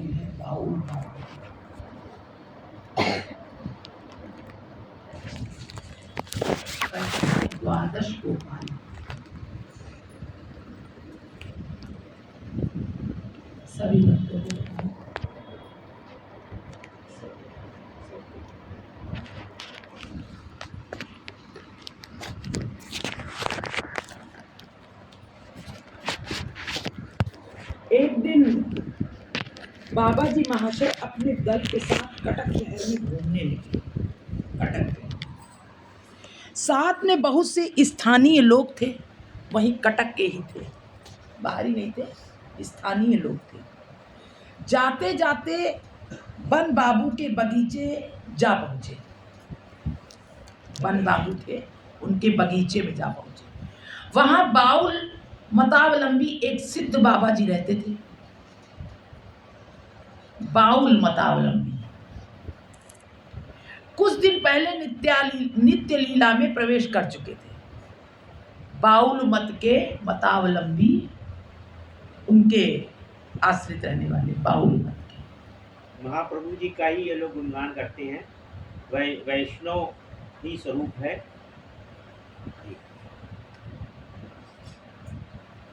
मंदिर है बाउल द्वादश गोपाल। सभी भक्तों को एक दिन बाबा जी महाशय अपने दल के साथ कटक शहर में घूमने निकले। कटक में साथ में बहुत से स्थानीय लोग थे, वहीं कटक के ही थे, बाहरी नहीं थे, स्थानीय लोग थे। जाते जाते वन बाबू के बगीचे जा पहुंचे। वन बाबू थे, उनके बगीचे में जा पहुंचे। वहां बाउल मतावलंबी एक सिद्ध बाबा जी रहते थे। बाउल मतावलंबी कुछ दिन पहले नित्य लीला में प्रवेश कर चुके थे। बाउल मत के मतावलंबी, उनके आश्रित रहने वाले बाउल मत के। महाप्रभु जी का ही ये लोग गुणगान करते हैं। वैष्णव ही स्वरूप है।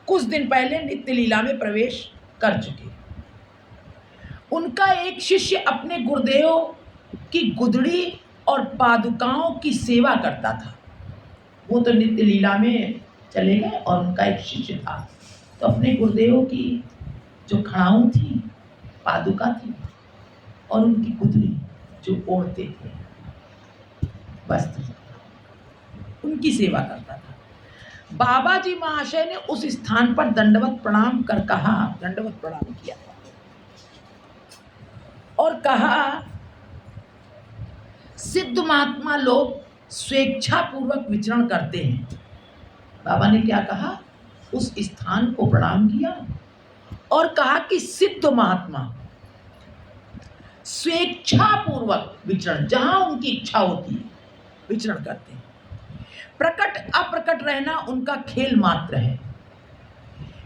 कुछ दिन पहले नित्य लीला में प्रवेश कर चुके। उनका एक शिष्य अपने गुरुदेव की गुदड़ी और पादुकाओं की सेवा करता था। वो तो नित्य लीला में चले गए और उनका एक शिष्य था, तो अपने गुरुदेव की जो खड़ाऊं थी, पादुका थी, और उनकी गुदड़ी जो ओढ़ते थे वस्त्र, उनकी सेवा करता था। बाबा जी महाशय ने उस स्थान पर दंडवत प्रणाम कर कहा, दंडवत प्रणाम किया और कहा, सिद्ध महात्मा लोग स्वेच्छा पूर्वक विचरण करते हैं। बाबा ने क्या कहा, उस स्थान को प्रणाम किया और कहा कि सिद्ध महात्मा स्वेच्छा पूर्वक विचरण, जहां उनकी इच्छा होती है विचरण करते हैं। प्रकट अप्रकट रहना उनका खेल मात्र है।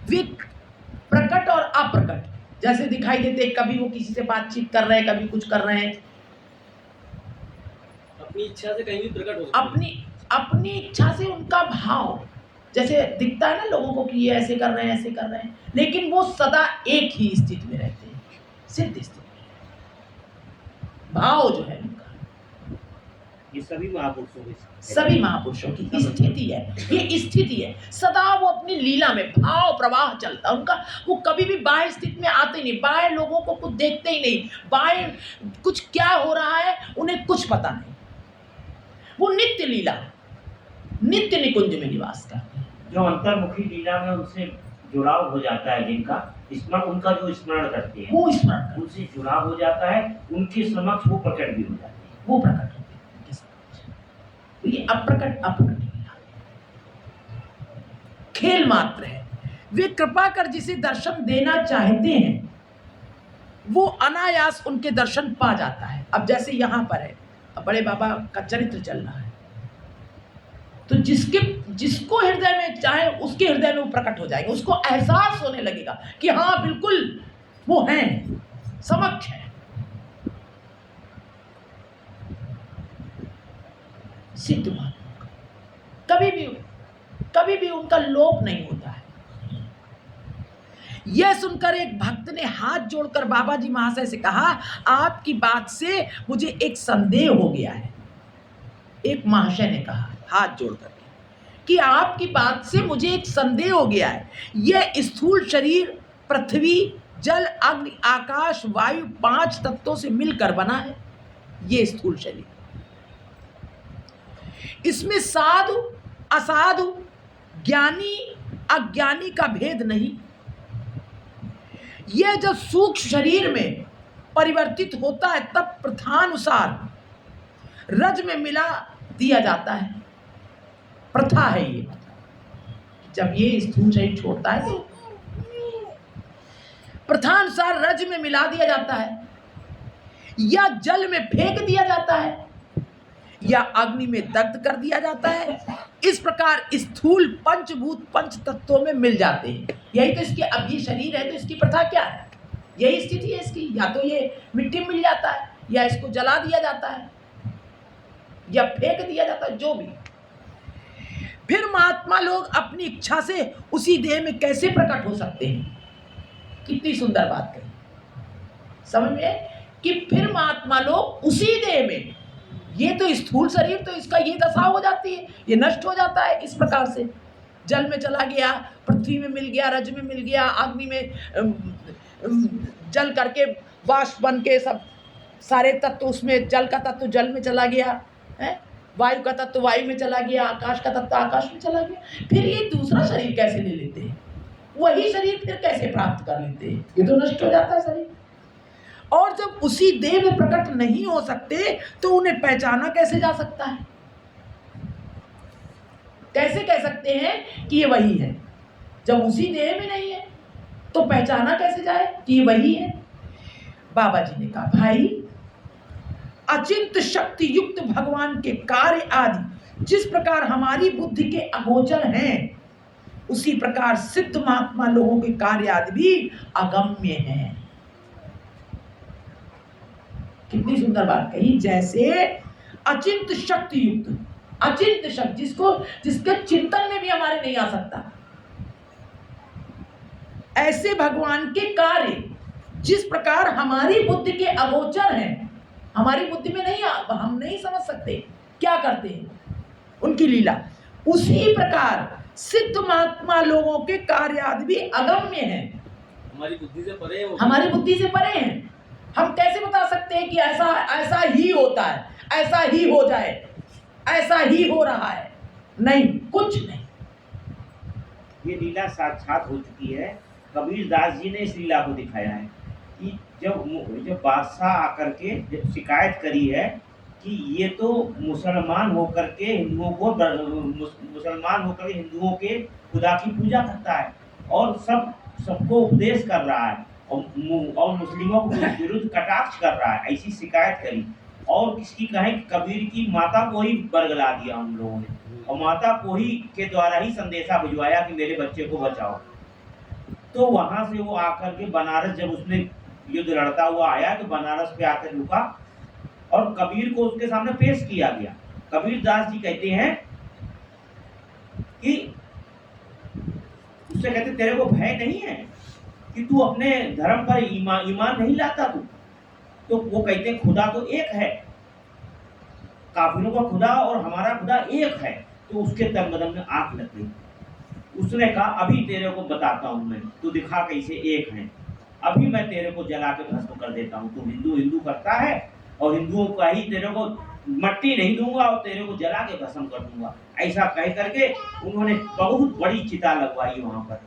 वे प्रकट और अप्रकट जैसे दिखाई देते, कभी वो किसी से बातचीत कर रहे हैं, कभी कुछ कर रहे हैं, अपनी इच्छा से कहीं भी प्रकट हो सकते हैं। अपनी इच्छा से उनका भाव जैसे दिखता है ना लोगों को कि ये ऐसे कर रहे हैं, ऐसे कर रहे हैं, लेकिन वो सदा एक ही स्थिति में रहते हैं, सिद्ध स्थिति में। भाव जो है उनका, ये सभी महापुरुषों की स्थिति है। ये स्थिति है, सदा वो अपनी लीला में भाव प्रवाह चलता उनका। वो कभी भी बाह्य स्थिति में आते नहीं, बाह्य लोगों को कुछ देखते ही नहीं, बाह्य कुछ क्या हो रहा है उन्हें कुछ पता नहीं। वो नित्य लीला, नित्य निकुंज में निवास करते हैं। जो अंतर्मुखी लीला में उनसे जुड़ाव हो जाता है, जिनका स्मरण, उनका जो स्मरण करते हैं, वो स्मरण उनसे जुड़ाव हो जाता है, उनके समक्ष वो प्रकट भी हो जाते हैं, वो प्रकट होते हैं उनके समक्ष। तो ये अप्रकट खेल मात्र है। वे कृपा कर जिसे दर्शन देना चाहते हैं वो अनायास उनके दर्शन पा जाता है। अब जैसे यहाँ पर है, अब बड़े बाबा का चरित्र चल रहा है, तो जिसको हृदय में चाहे उसके हृदय में वो प्रकट हो जाएगा, उसको एहसास होने लगेगा कि हाँ बिल्कुल वो हैं, समक्ष है। सिद्ध महात्मा कभी भी उनका लोप नहीं होता है। यह सुनकर एक भक्त ने हाथ जोड़कर बाबा जी महाशय से कहा, आपकी बात से मुझे एक संदेह हो गया है। एक महाशय ने कहा हाथ जोड़कर कि आपकी बात से मुझे एक संदेह हो गया है। यह स्थूल शरीर पृथ्वी, जल, अग्नि, आकाश, वायु 5 तत्वों से मिलकर बना है। यह स्थूल शरीर, इसमें साधु असाधु, ज्ञानी अज्ञानी का भेद नहीं। यह जब सूक्ष्म शरीर में परिवर्तित होता है तब प्रथानुसार रज में मिला दिया जाता है। प्रथा है ये, जब ये स्थूल शरीर छोड़ता है तो प्रथानुसार रज में मिला दिया जाता है, या जल में फेंक दिया जाता है, या अग्नि में दग्ध कर दिया जाता है। इस प्रकार स्थूल पंचभूत पंच तत्वों में मिल जाते हैं। यही तो इसके, अब ये शरीर है तो इसकी प्रथा क्या है, यही स्थिति है इसकी, या तो ये मिट्टी में मिल जाता है, या इसको जला दिया जाता है, या फेंक दिया जाता है, जो भी। फिर महात्मा लोग अपनी इच्छा से उसी देह में कैसे प्रकट हो सकते हैं? कितनी सुंदर बात कही, समझ में, कि फिर महात्मा लोग उसी देह में, ये तो स्थूल शरीर तो इसका ये दशा हो जाती है, ये नष्ट हो जाता है इस प्रकार से, जल में चला गया, पृथ्वी में मिल गया, रज में मिल गया, अग्नि में जल करके वाष्प बन के सब सारे तत्व उसमें, जल का तत्व जल में चला गया है, वायु का तत्व वायु में चला गया, आकाश का तत्व आकाश में चला गया। फिर ये दूसरा शरीर कैसे ले लेते हैं? वही शरीर फिर कैसे प्राप्त कर लेते हैं? ये तो नष्ट हो जाता है शरीर। और जब उसी देह में प्रकट नहीं हो सकते तो उन्हें पहचाना कैसे जा सकता है? कैसे कह सकते हैं कि ये वही है? जब उसी देह में नहीं है तो पहचाना कैसे जाए कि ये वही है? बाबा जी ने कहा, भाई अचिंत शक्ति युक्त भगवान के कार्य आदि जिस प्रकार हमारी बुद्धि के अगोचर हैं, उसी प्रकार सिद्ध महात्मा लोगों के कार्य आदि भी अगम्य हैं। कितनी सुंदर बात कही, जैसे अचिंत शक्ति युक्त, अचिंत शक्ति जिसके चिंतन में भी हमारे नहीं आ सकता, ऐसे भगवान के कार्य जिस प्रकार हमारी बुद्धि के अगोचर हैं, हमारी बुद्धि में नहीं, हम नहीं समझ सकते क्या करते हैं उनकी लीला, उसी प्रकार सिद्ध महात्मा लोगों के कार्य आदि भी अगम्य हैं, हमारी बुद्धि से परे है, हमारी बुद्धि से परे हैं। हम कैसे बता सकते हैं कि ऐसा ऐसा ही होता है, ऐसा ही हो जाए, ऐसा ही हो रहा है? नहीं, कुछ नहीं। ये लीला साक्षात हो चुकी है। कबीर दास जी ने इस लीला को दिखाया है कि जब बादशाह आकर के जब शिकायत करी है कि ये तो मुसलमान होकर के हिंदुओं के खुदा की पूजा करता है और सबको उपदेश कर रहा है और मुस्लिमों के विरुद्ध कटाक्ष कर रहा है, ऐसी शिकायत करी। और किसकी कहें, कबीर की माता को ही बरगला दिया हम लोगों ने, और माता को ही के द्वारा ही संदेशा भिजवाया कि मेरे बच्चे को बचाओ। तो वहां से वो आकर के बनारस, जब उसने युद्ध लड़ता हुआ आया तो बनारस पे आकर रुका और कबीर को उसके सामने पेश किया गया। कबीर दास जी कहते हैं कि उससे कहते, तेरे को भय नहीं है कि तू अपने धर्म पर ईमान नहीं लाता तू? तो वो कहते हैं, खुदा तो एक है, काफिरों का खुदा और हमारा खुदा एक है। तो उसके तन बदन में आंख लग गई। उसने कहा, अभी तेरे को बताता हूं मैं, तू दिखा कैसे एक है, अभी मैं तेरे को जला के भस्म कर देता हूं। तू हिंदू करता है और हिंदुओं का ही तेरे को मट्टी नहीं दूंगा और तेरे को जला के भस्म कर दूंगा। ऐसा कह करके उन्होंने बहुत बड़ी चिता लगवाई, वहां पर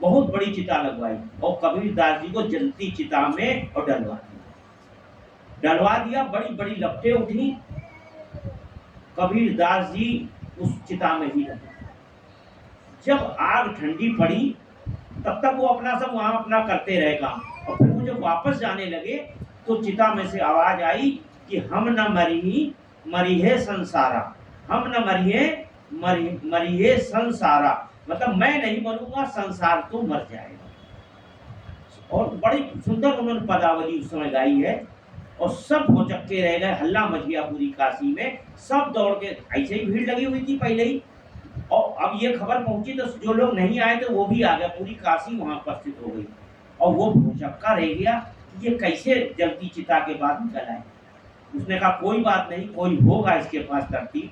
बहुत बड़ी चिता लगवाई और कबीर दास जी को जलती चिता में और डलवा दिया। बड़ी बड़ी लपटें उठी, कबीर दास जी उस चिता में ही रहे। जब आग ठंडी पड़ी तब तक वो अपना सब वहां अपना करते रहे काम, और फिर वो जब वापस जाने लगे तो चिता में से आवाज आई कि हम न मरिहे संसारा, हम न मरिहे संसारा, मतलब मैं नहीं मरूंगा, संसार तो मर जाएगा। और बड़ी सुंदर उन्होंने पदावली उस समय गाई है और सब भौचक्के रह गए, हल्ला मच गया पूरी काशी में, सब दौड़ के, ऐसे ही भीड़ लगी हुई थी पहले ही, और अब ये खबर पहुंची तो जो लोग नहीं आए थे वो भी आ गए, पूरी काशी वहां उपस्थित हो गई और वो भौचक्का रह गया कि ये कैसे जलती चिता के बाद निकल आए। उसने कहा, कोई बात नहीं, कोई होगा इसके पास तरकीब,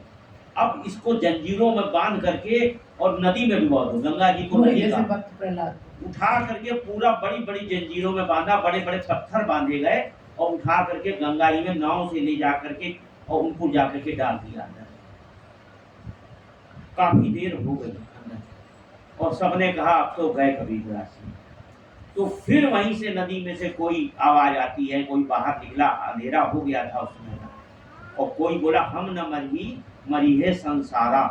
अब इसको जंजीरों में बांध करके और नदी में डुबा दो, गंगा जी को नदी का उठा करके पूरा बड़ी बड़ी जंजीरों में बांधा, बड़े बड़े पत्थर बांधे गए और उठा करके गंगा जी में नाव से ले जा करके और उनको जा करके डाल दिया अंदर। काफी देर हो गई अंदर और सबने कहा अब तो गए कबीर दास जी। तो फिर वहीं से नदी में से कोई आवाज आती है, कोई बाहर निकला, अंधेरा हो गया था उस समय, और कोई बोला, हम न मरिहे संसारा।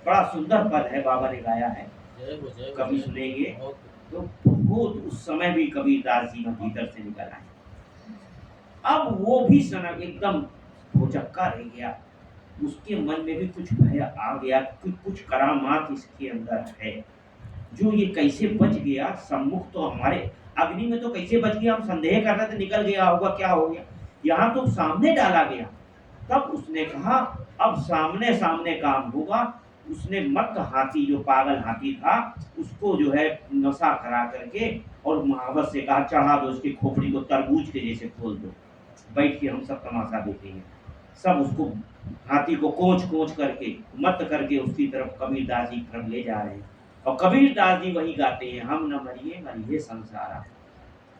बड़ा सुंदर पद है, बाबा ने गाया है, कभी सुनेंगे तो बहुत। उस समय भी कबीर दास जी भीतर से निकल आए। अब वो भी सनक एकदम भौचक्का रह गया, उसके मन में भी कुछ भय आ गया कि कुछ करामात इसके अंदर है, जो ये कैसे बच गया, सम्मुख तो हमारे अग्नि में तो कैसे बच गया, हम संदेह कर रहे थे निकल गया होगा, क्या हो गया, यहाँ तो सामने डाला गया। तब उसने कहा अब सामने सामने काम होगा। उसने मत हाथी, जो पागल हाथी था, उसको जो है नशा करा करके और महावत से कहा चढ़ा दो उसकी खोपड़ी को, तरबूज के जैसे खोल दो, बैठ के हम सब तमाशा देखेंगे। सब उसको हाथी को कोच कोच करके मत करके उसकी तरफ कबीरदास जी की तरफ ले जा रहे हैं। और कबीरदास जी वही गाते हैं, हम न मरिए मरिए संसारा।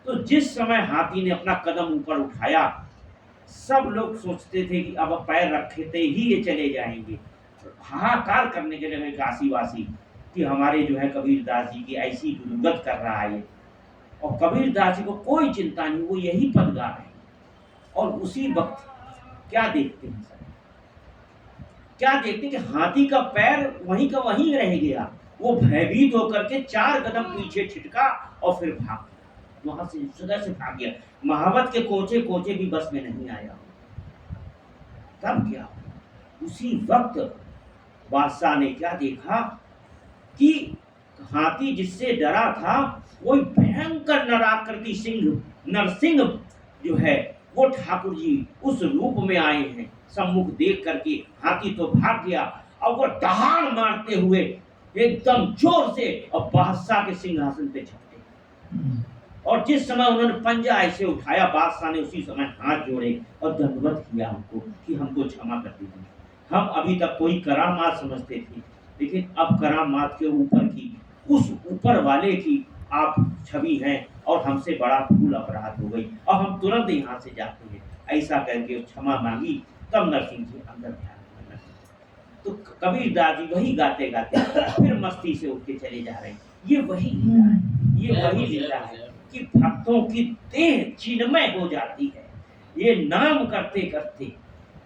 तो जिस समय हाथी ने अपना कदम ऊपर उठाया, सब लोग सोचते थे कि अब पैर रखते ही ये चले जाएंगे। हाहाकार करने के लगे काशीवासी कि हमारे जो है कबीरदास जी की ऐसी दुर्गत कर रहा है ये। और कबीरदास जी को कोई चिंता नहीं, वो यही पद गा रहे हैं। और उसी वक्त क्या देखते हैं सर, क्या देखते हैं कि हाथी का पैर वहीं का वहीं रह गया। वो भयभीत होकर के 4 कदम पीछे छिटका और फिर भाग, वहां से सुबह से भाग गया। महावत के कोचे कोचे भी बस में नहीं आया। तब क्या, उसी वक्त बादशाह ने क्या देखा कि हाथी जिससे डरा था वही भयंकर नराकृति सिंह नरसिंह जो है वो ठाकुर जी उस रूप में आए हैं। सम्मुख देख करके हाथी तो भाग गया और वो दहाड़ मारते हुए एकदम जोर से और बादशाह के सिंहासन पे झपटे। और जिस समय उन्होंने पंजा ऐसे उठाया, बादशाह ने उसी समय हाथ जोड़े और दंडवत किया हमको कि हमको क्षमा कर दीजिए। हम अभी तक कोई करामात समझते थे, लेकिन अब करामात के ऊपर की, उस ऊपर वाले की आप छवि हैं और हमसे बड़ा भूल अपराध हो गई और हम तुरंत यहाँ से जाते हैं। ऐसा करके क्षमा मांगी। तब नरसिंह जी अंदर ध्यान में। तो कबीरदास जी वही गाते गाते फिर मस्ती से उठ के चले जा रहे हैं। ये वही लीला है, ये वही लीला है कि भक्तों की देह चिन्मय हो जाती है। ये नाम करते करते,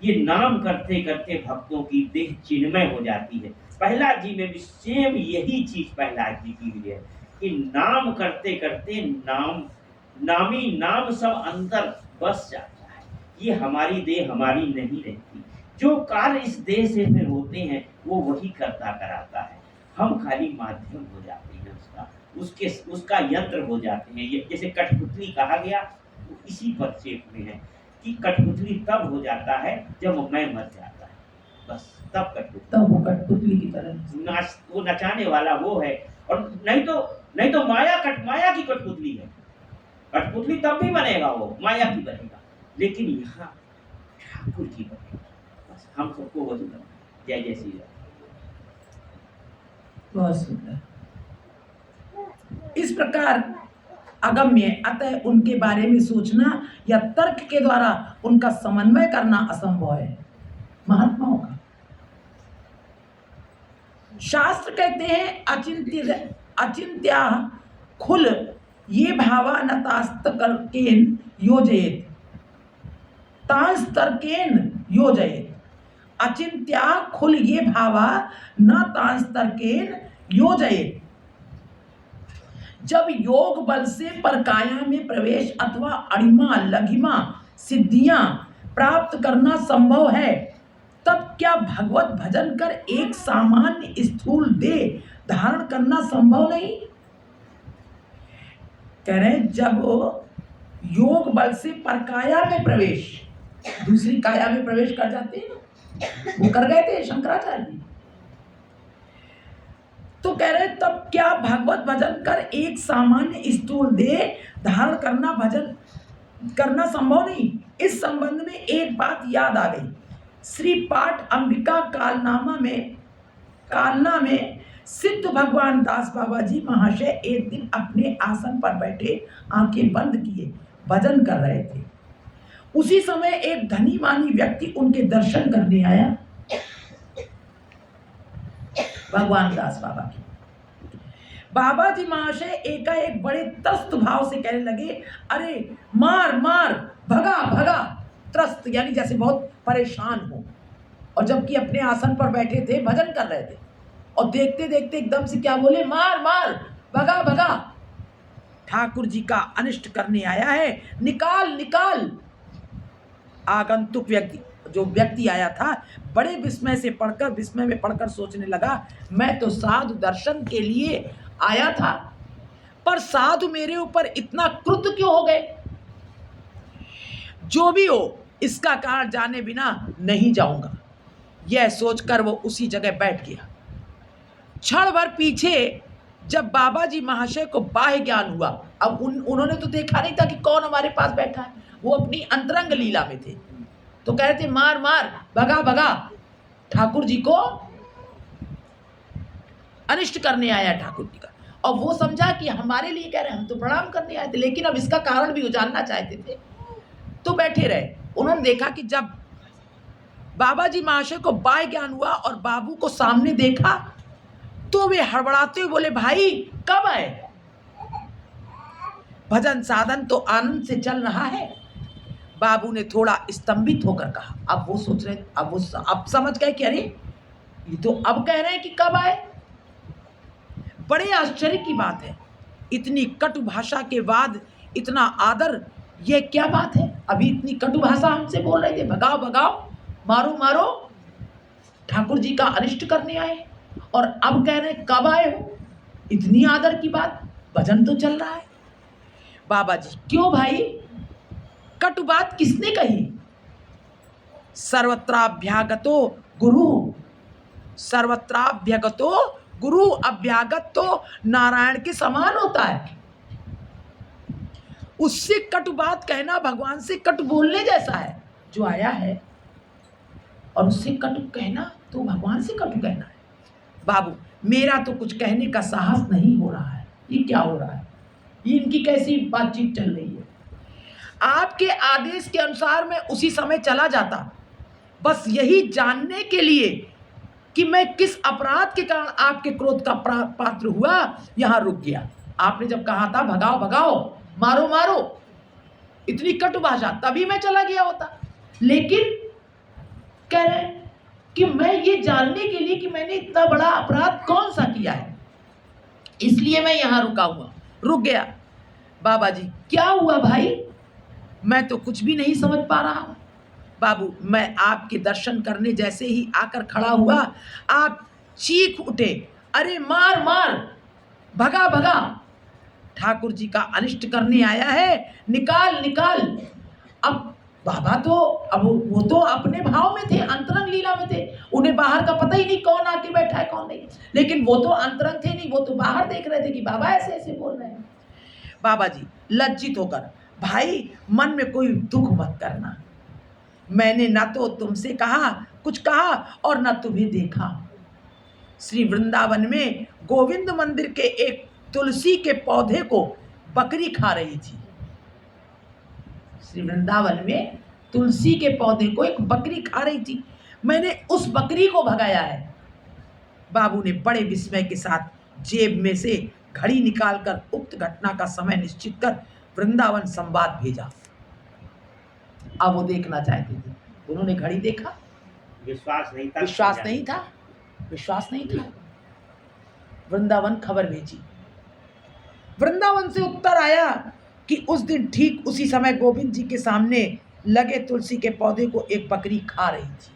ये नाम करते करते भक्तों की देह चिन्मय हो जाती है। प्रहलाद जी में भी सेम यही चीज प्रहलाद जी की भी है कि नाम करते करते नामी नाम सब अंदर बस जाता है। ये हमारी देह हमारी नहीं रहती। जो कार्य इस देह से फिर होते हैं वो वही करता कराता है। हम खाली माध्यम हो जाते हैं, उसका यंत्र हो जाते हैं। ये जैसे कठपुतली कहा गया, वो इसी परिक्षेप में है कि कठपुतली तब हो जाता है जब मैं मर जाता है, बस तब कठपुतली, तब वो कठपुतली की तरह वो नचाने वाला वो है। और नहीं तो माया की कठपुतली है। कठपुतली तब भी बनेगा, वो माया की बनेगा, लेकिन यहाँ ठाकुर की बनेगा। बस हम सबको वही करना। जय जय श्री राम। बहुत सुंदर। इस प्रकार अगम्य, अतः उनके बारे में सोचना या तर्क के द्वारा उनका समन्वय करना असंभव है महात्माओं का। शास्त्र कहते हैं अचिंत्या खुल ये भावा न तास्तर्केन योजयेत तांस्तर्केन योजयेत। अचिंत्या खुल ये भावा न तांस्तर्केन योजयेत। जब योग बल से परकाया में प्रवेश अथवा अणिमा लघिमा सिद्धियां प्राप्त करना संभव है, तब क्या भगवत भजन कर एक सामान्य स्थूल देह धारण करना संभव नहीं? कह रहे जब योग बल से परकाया में प्रवेश, दूसरी काया में प्रवेश कर जाते हैं ना, वो कर गए थे शंकराचार्य जी। तो कह रहे तब क्या भगवत भजन कर एक सामान्य स्थूल देह धारण करना भजन करना संभव नहीं? इस संबंध में एक बात याद आ गई। श्री पाठ अंबिका कालना में सिद्ध भगवान दास बाबा जी महाशय एक दिन अपने आसन पर बैठे आंखें बंद किए भजन कर रहे थे। उसी समय एक धनी मानी व्यक्ति उनके दर्शन करने आया, भगवान दास बाबा की। बाबा जी महाशय एकाएक बड़े त्रस्त भाव से कहने लगे, अरे मार मार, भगा भगा। त्रस्त यानी जैसे बहुत परेशान हो, और जबकि अपने आसन पर बैठे थे भजन कर रहे थे, और देखते देखते एकदम से क्या बोले, मार मार, भगा भगा। ठाकुर जी का अनिष्ट करने आया है, निकाल निकाल। आगंतुक जो व्यक्ति आया था बड़े विस्मय में पढ़कर सोचने लगा, मैं तो साधु दर्शन के लिए आया था पर साधु मेरे ऊपर इतना क्रुद्ध क्यों हो गए? जो भी हो, इसका कारण जाने बिना नहीं जाऊंगा। यह सोचकर वो उसी जगह बैठ गया। क्षण भर पीछे जब बाबा जी महाशय को बाह्य ज्ञान हुआ, अब उन्होंने तो देखा नहीं था कि कौन हमारे पास बैठा है, वो अपनी अंतरंग लीला में थे। तो कह रहे थे मार मार, भगा भगा, ठाकुर जी को अनिष्ट करने आया ठाकुर जी का। और वो समझा कि हमारे लिए कह रहे हैं, हम तो प्रणाम करने आए थे, लेकिन अब इसका कारण भी वो जानना चाहते थे, तो बैठे रहे। उन्होंने देखा कि जब बाबा जी महाशय को बाह्य ज्ञान हुआ और बाबू को सामने देखा, तो वे हड़बड़ाते हुए बोले, भाई कब आए? भजन साधन तो आनंद से चल रहा है। बाबू ने थोड़ा स्तंभित होकर कहा। अब वो सोच रहे, अब समझ गए कि अरे ये तो अब कह रहे हैं कि कब आए। बड़े आश्चर्य की बात है, इतनी कटु भाषा के बाद इतना आदर, ये क्या बात है? अभी इतनी कटु भाषा हमसे बोल रहे थे, भगाओ भगाओ, मारो मारो, ठाकुर जी का अनिष्ट करने आए, और अब कह रहे हैं कब आए हो? इतनी आदर की बात, भजन तो चल रहा है। बाबा जी, क्यों भाई, कटु बात किसने कही? सर्वत्राभ्यागतो गुरु, सर्वत्राभ्यागतो गुरु, अभ्यागत तो नारायण के समान होता है। उससे कटु बात कहना भगवान से कटु बोलने जैसा है, जो आया है, और उससे कटु कहना तो भगवान से कटु कहना है। बाबू, मेरा तो कुछ कहने का साहस नहीं हो रहा है। ये क्या हो रहा है? ये इनकी कैसी बातचीत चल रही है? आपके आदेश के अनुसार मैं उसी समय चला जाता, बस यही जानने के लिए कि मैं किस अपराध के कारण आपके क्रोध का पात्र हुआ, यहां रुक गया। आपने जब कहा था भगाओ भगाओ, मारो मारो, इतनी कटु भाषा, तभी मैं चला गया होता। लेकिन कह रहे हैं कि मैं ये जानने के लिए कि मैंने इतना बड़ा अपराध कौन सा किया है, इसलिए मैं यहां रुक गया। बाबा जी, क्या हुआ भाई? मैं तो कुछ भी नहीं समझ पा रहा हूं। बाबू, मैं आपके दर्शन करने जैसे ही आकर खड़ा हुआ, आप चीख उठे, अरे मार मार, भगा भगा, ठाकुर जी का अनिष्ट करने आया है, निकाल निकाल। अब बाबा तो, अब वो तो अपने भाव में थे, अंतरंग लीला में थे, उन्हें बाहर का पता ही नहीं कौन आके बैठा है कौन नहीं। लेकिन वो तो अंतरंग थे नहीं, वो तो बाहर देख रहे थे कि बाबा ऐसे ऐसे बोल रहे हैं। बाबा जी लज्जित होकर, भाई मन में कोई दुख मत करना, मैंने न तो तुमसे कुछ कहा और न तुम्हें देखा। श्री वृंदावन में गोविंद मंदिर के एक तुलसी के पौधे को बकरी खा रही थी। श्री वृंदावन में तुलसी के पौधे को एक बकरी खा रही थी, मैंने उस बकरी को भगाया है। बाबू ने बड़े विस्मय के साथ जेब में से घड़ी निकालकर उक्त घटना का समय निश्चित कर वृंदावन संवाद भेजा। अब वो देखना चाहते थे, उन्होंने घड़ी देखा, विश्वास नहीं था। वृंदावन खबर भेजी, वृंदावन से उत्तर आया कि उस दिन ठीक उसी समय गोविंद जी के सामने लगे तुलसी के पौधे को एक बकरी खा रही थी।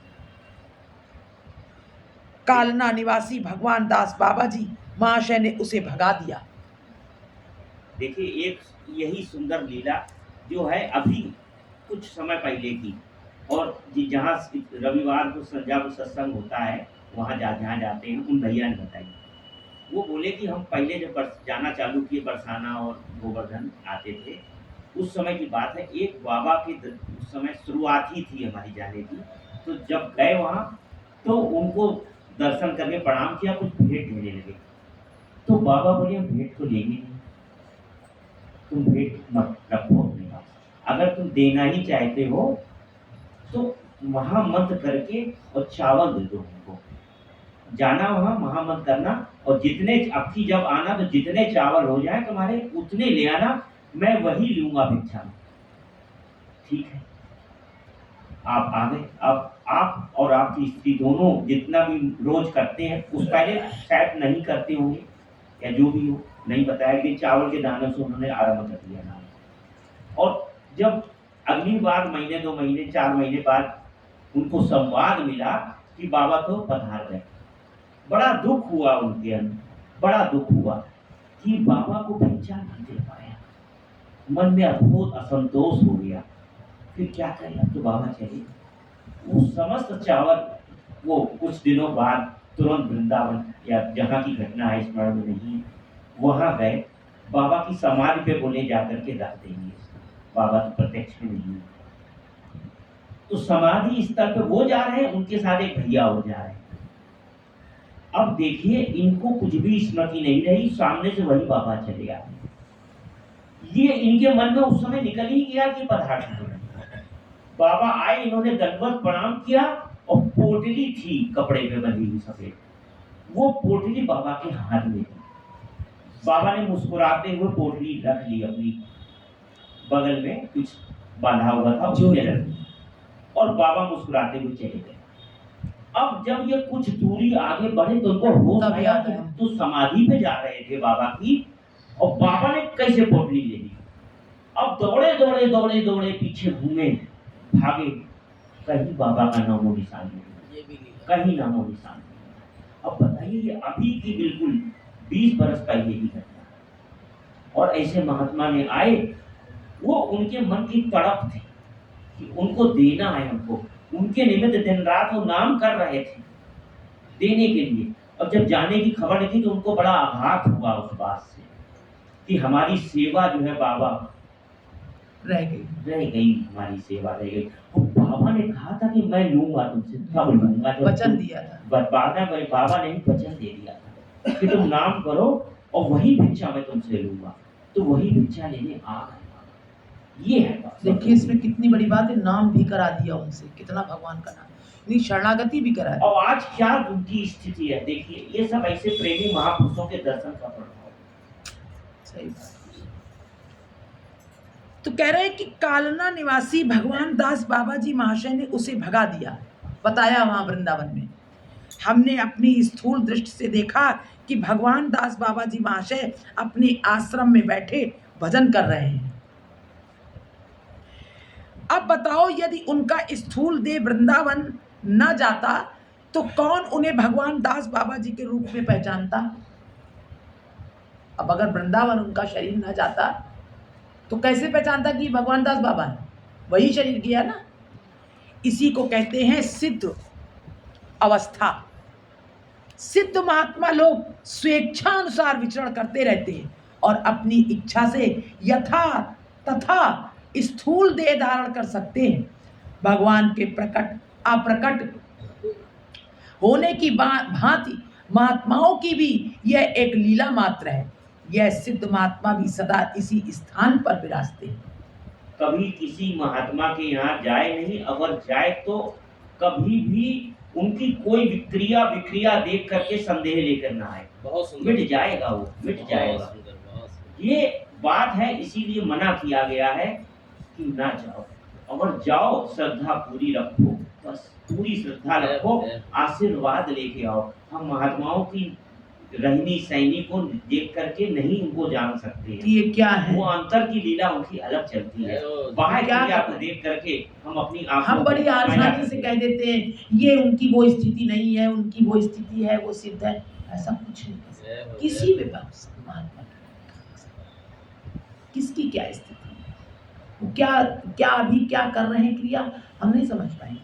कालना निवासी भगवान दास बाबा जी महाशय ने उसे भगा दिया। देखिए, एक यही सुंदर लीला जो है अभी कुछ समय पहले की, और जहाँ रविवार को संध्या को सत्संग होता है, वहाँ जहाँ जाते हैं, उन भैया ने बताई। वो बोले कि हम पहले जब जाना चालू किए, बरसाना और गोवर्धन आते थे, उस समय की बात है। एक बाबा की उस समय शुरुआत ही थी हमारी जाने की, तो जब गए वहाँ तो उनको दर्शन करके प्रणाम किया, कुछ भेंट देने लगे। तो बाबा बोले, हम भेंट तो लेंगे नहीं, तुम भेंट मत रखो अपने पास, अगर तुम देना ही चाहते हो तो महामंत्र करके और चावल दे दो हमको, जाना वहाँ महामंत्र करना, और जितने अब की जब आना तो जितने चावल हो जाए तुम्हारे उतने ले आना, मैं वही लूंगा भिक्षा में। ठीक है, आप आ गए। अब आप और आपकी स्त्री दोनों जितना भी रोज करते हैं, उस पहले शायद नहीं करते होंगे या जो भी हो, नहीं बताया कि चावल के दानों से उन्होंने आरंभ कर दिया नाम। और जब अगली बार महीने 2 महीने 4 महीने बाद उनको संवाद मिला कि बाबा तो पधार गए, बड़ा दुख हुआ उनके अंदर, बड़ा दुख हुआ। कि बाबा को भिक्षा नहीं दे पाया। मन में अद्भुत असंतोष हो गया। फिर क्या करें, अब तो बाबा चले। वो समस्त चावल वो कुछ दिनों बाद तुरंत वृंदावन या जहाँ की घटना है स्मरण में नहीं, वहाँ गए। बाबा की समाधि पे बोले जाकर के रख देंगे, बाबा तो प्रत्यक्ष में नहीं है। तो समाधि स्थल पे वो जा रहे हैं, उनके साथ एक भैया हो जा रहे हैं। अब देखिए, इनको कुछ भी स्मृति नहीं रही, सामने से वही बाबा चले आए। ये इनके मन में उस समय निकल ही गया कि पदार्थ बाबा आए, इन्होंने दंडवत प्रणाम किया और पोटली थी कपड़े पे बंधी हुई सफेद, वो पोटली बाबा के हाथ में थी। बाबा ने मुस्कुराते हुए पोटली रख ली अपनी बगल में, कुछ बांधा हुआ था उसमें रख ली, और बाबा मुस्कुराते हुए चले गए। अब जब ये कुछ दूरी आगे बढ़े तो उनको होश आया कि हम तो समाधि पे जा रहे थे बाबा की, और बाबा ने कैसे पोटली ले ली। अब दौड़े दौड़े दौड़े दौड़े पीछे घूमे, भागे, कहीं बाबा का नामो निशान नहीं, कहीं नामो निशान नहीं। अब बताइए, ये अभी की बिल्कुल 20 बरस का यही घटना। और ऐसे महात्मा ने आए, वो उनके मन की तड़प थी कि उनको देना है, हमको उनके निमित्त दिन रात वो नाम कर रहे थे देने के लिए। और जब जाने की खबर नहीं थी तो उनको बड़ा आघात हुआ उस बात से कि हमारी सेवा जो है बाबा रह गई, हमारी सेवा रह गई। तो बाबा ने कहा था कि मैं लूंगा तुमसे, कब लूंगा, वचन दिया था। बाबा ने वचन दे दिया था कि तुम नाम करो और वही भिक्षा मैं तुमसे लूंगा। तो वही भिक्षा लेने आ गए। ये है देखिए, इसमें कितनी बड़ी बात है, नाम भी करा दिया उनसे, कितना भगवान का नाम, नहीं शरणागति भी करा है। और आज क्या उनकी स्थिति है देखिए। ये सब ऐसे प्रेमी महापुरुषों के दर्शन का प्रभाव। सही बात। तो कह रहे हैं कि कालना निवासी भगवान दास बाबा जी महाशय ने उसे भगा दिया, बताया वहां वृंदावन में। हमने अपनी स्थूल दृष्टि से देखा कि भगवान दास बाबा जी महाशय अपने आश्रम में बैठे भजन कर रहे हैं। अब बताओ, यदि उनका स्थूल देह वृंदावन न जाता तो कौन उन्हें भगवान दास बाबा जी के रूप में पहचानता? अब अगर वृंदावन उनका शरीर न जाता तो कैसे पहचानता कि भगवान दास बाबा है? वही शरीर गया ना। इसी को कहते हैं सिद्ध अवस्था। सिद्ध महात्मा लोग स्वेच्छानुसार विचरण करते रहते हैं और अपनी इच्छा से यथा तथा स्थूल देह धारण कर सकते हैं। भगवान के प्रकट अप्रकट होने की भांति महात्माओं की भी यह एक लीला मात्र है। यह सिद्ध महात्मा भी सदा इसी स्थान पर विराजते हैं। कभी किसी महात्मा के यहाँ जाए नहीं, अगर जाए तो कभी भी उनकी कोई विक्रिया देख करके संदेह लेकर ना आए। बहुत सुंदर, मिट जाएगा, वो मिट जाएगा। ये बात है, इसीलिए मना किया गया है कि ना जाओ। अगर जाओ श्रद्धा पूरी रखो, बस पूरी श्रद्धा रखो, आशीर्वाद लेके आओ। हम महात्माओं की रहनी सहनी को देख करके नहीं उनको जान सकते हैं। ये क्या है? वो अंतर की लीला उनकी अलग चलती है। बाहर क्रिया को देख करके हम अपनी हम बड़ी आसानी से कह देते हैं ये उनकी वो स्थिति नहीं है, उनकी वो स्थिति है, वो सिद्ध है। ऐसा कुछ नहीं। किसी भी महात्मा किसकी क्या स्थिति है, वो क्या अभी क्या कर रहे हैं क्रिया, हम नहीं समझ पाएंगे।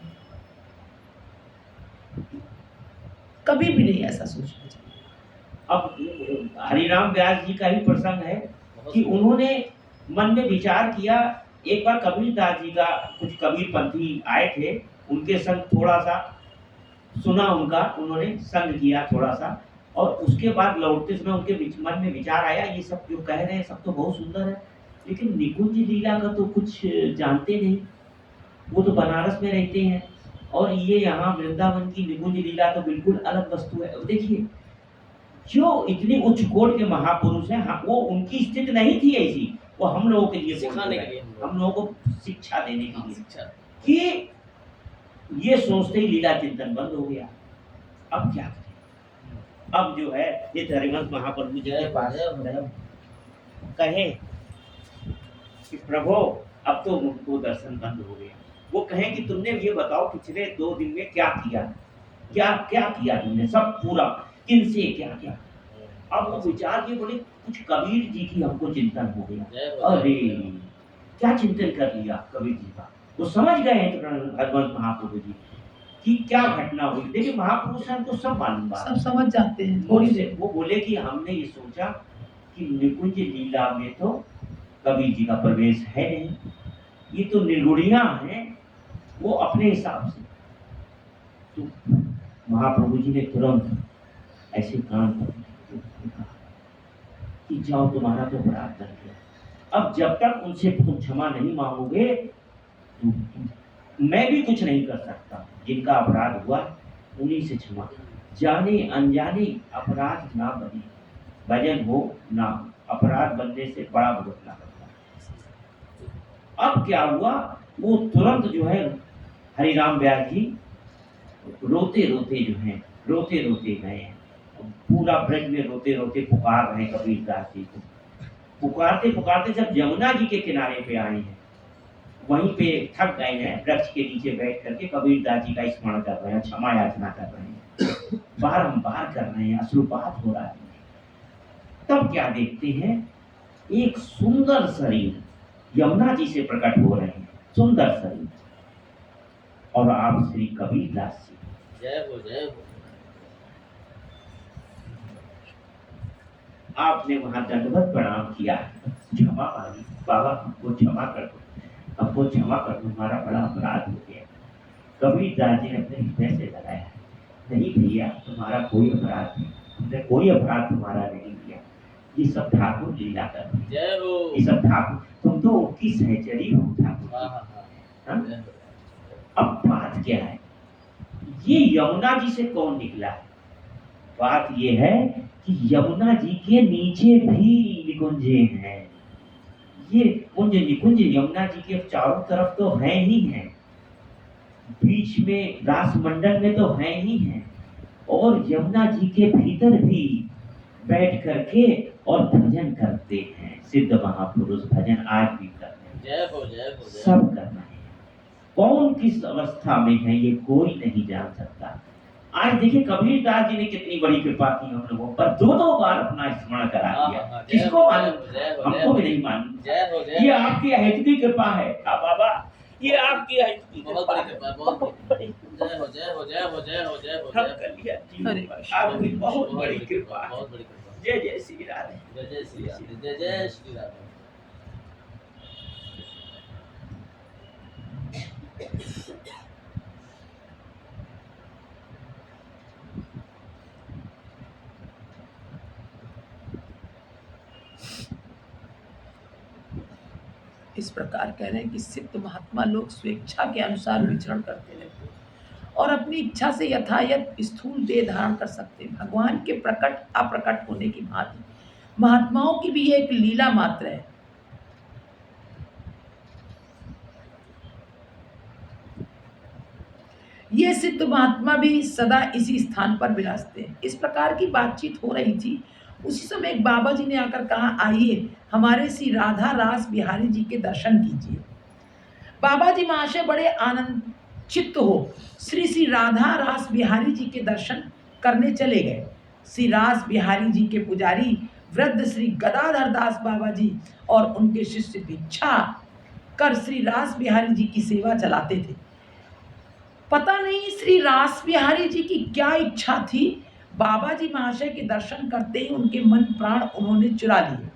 कभी भी नहीं ऐसा सोचना चाहिए। अब हरिराम व्यास जी का ही प्रसंग है कि उन्होंने मन में विचार किया। एक बार कबीरदास जी का कुछ कबीरपंथी आए थे, उनके संग थोड़ा सा सुना, उनका उन्होंने संग किया थोड़ा सा, और उसके बाद लौटते समय उनके मन में विचार आया, ये सब जो कह रहे हैं सब तो बहुत सुंदर है, लेकिन निकुंज लीला का तो कुछ जानते नहीं। वो तो बनारस में रहते हैं और ये यहाँ वृंदावन की निकुंज लीला तो बिल्कुल अलग वस्तु है। देखिए, जो इतनी उच्च कोट के महापुरुष हैं, वो उनकी स्थिति नहीं थी ऐसी, वो हम लोगों के लिए सिखाने के लिए, हम लोगों को शिक्षा देने के लिए कि ये सोचते ही लीला चिंतन बंद हो गया। अब क्या करें? अब जो है ये हरिवंश महाप्रभु जी के पास कहे कि प्रभु अब तो मुझको दर्शन बंद हो गया। वो कहें कि तुमने ये बताओ पिछले 2 दिन में क्या किया, क्या क्या किया तुमने, सब पूरा किनसे क्या क्या। अब वो विचार किए, बोले कुछ कबीर जी की हमको चिंतन हो गया। जय हो, अरे जय हो। क्या चिंतन कर लिया कबीर जी का, वो समझ गए हैं भगवंत महाप्रभु जी कि क्या घटना हुई। देखिए महापुरुष हैं तो सब मालूम बात सब समझ जाते हैं थोड़ी थोड़ी से। देर। वो बोले कि हमने ये सोचा कि निकुंज लीला में तो कबीर जी का प्रवेश है नहीं, ये तो निर्गुणियां हैं, वो अपने हिसाब से। तो महाप्रभु जी ने तुरंत ऐसे कान पकड़े कहा कि जाओ, तुम्हारा तो अपराध कर गया, अब जब तक उनसे तुम क्षमा नहीं मांगोगे तो मैं भी कुछ नहीं कर सकता। जिनका अपराध हुआ उन्हीं से क्षमा, जाने अनजाने अपराध ना बने, भजन हो ना, अपराध बनने से बड़ा भुगतना पड़ता है। अब क्या हुआ, वो तुरंत जो है हरिराम व्यास जी रोते रोते जो है रोते रोते गए हैं, पूरा ब्रज में रोते रोते पुकार रहे कबीरदास जी को। पुकारते पुकारते जब यमुना जी के किनारे पे आए हैं, वहीं पे थक गए हैं, वृक्ष के नीचे बैठ करके कबीरदास जी का स्मरण कर रहे हैं, क्षमा याचना कर रहे हैं, बारंबार कर रहे हैं, अश्रुपात हो रहा है। तब क्या देखते हैं, एक सुंदर शरीर यमुना जी से प्रकट हो रहे हैं, सुंदर शरीर, और आप श्री कबीरदास जी। जय हो, जय हो। आपने वहां दंडवत प्रणाम किया, क्षमा मांगी, बाबा हमको क्षमा कर दो, हमको क्षमा कर दो, हमारा बड़ा अपराध हो गया। कबीरदास जी ने अपने हृदय से लगाया, नहीं भैया तुम्हारा कोई अपराध नहीं, हमने कोई अपराध तुम्हारा नहीं किया, ये सब ठाकुर लीला कर रहे हैं, जय हो। ये सब ठाकुर, तुम तो उनकी सहचरी हो ठाकुर हाँ, जी। हाँ, हाँ। हाँ? जय हो। अब बात क्या है, ये यमुना जी से कौन निकला है? बात ये है कि यमुना जी के नीचे भी निकुंजे हैं। ये कुंज निकुंज यमुना जी के चारों तरफ तो है ही है, बीच में रास मंडल में तो है ही है, और यमुना जी के भीतर भी बैठ करके और भजन करते हैं। सिद्ध महापुरुष भजन आज भी करते हैं। जय हो, जय हो, जय हो। सब करना है, कौन किस अवस्था में है ये कोई नहीं जान सकता। आज देखिए कबीरदास जी ने कितनी बड़ी कृपा की हम लोगों पर, दो बार अपना स्मरण करा हाँ, दिया। हाँ, किसको मालूम जय था? हो, जय हमको हो। भी नहीं मालूम। जय हो, जय ये हो। आपकी अहितवी कृपा है। हाँ बाबा, ये आपकी अहितवी बहुत कृपा बड़ी है, कृपा है, बहुत बहुत बड़ी। जय हो, जय हो, जय हो, जय हो, जय हो, हम जय कर लिया हरे जी, कृष्ण। आपकी हो। बहुत बड़ी कृपा है। बहुत बड़ी कृपा। जय जय श्री राधे। जय जय श्री राम, जय जय श्री राम। इस प्रकार कह रहे हैं कि सिद्ध महात्मा लोग स्वेच्छा के अनुसार विचरण करते रहते हैं और अपनी इच्छा से यथायथ स्थूल देह धारण कर सकते हैं। भगवान के प्रकट अप्रकट होने की भांति महात्माओं की भी ये एक लीला मात्र है। ये सिद्ध महात्मा भी सदा इसी स्थान पर विराजते हैं। इस प्रकार की बातचीत हो रही थी, उसी समय एक बाबा जी ने आकर कहा, आइए हमारे श्री राधा रास बिहारी जी के दर्शन कीजिए। बाबा जी महाशय बड़े आनंदित हो श्री राधा रास बिहारी जी के दर्शन करने चले गए। श्री रास बिहारी जी के पुजारी वृद्ध श्री गदाधर दास बाबा जी और उनके शिष्य भिक्षा कर श्री रास बिहारी जी की सेवा चलाते थे। पता नहीं श्री रास बिहारी जी की क्या इच्छा थी, बाबा जी महाशय के दर्शन करते ही उनके मन प्राण उन्होंने चुरा लिए।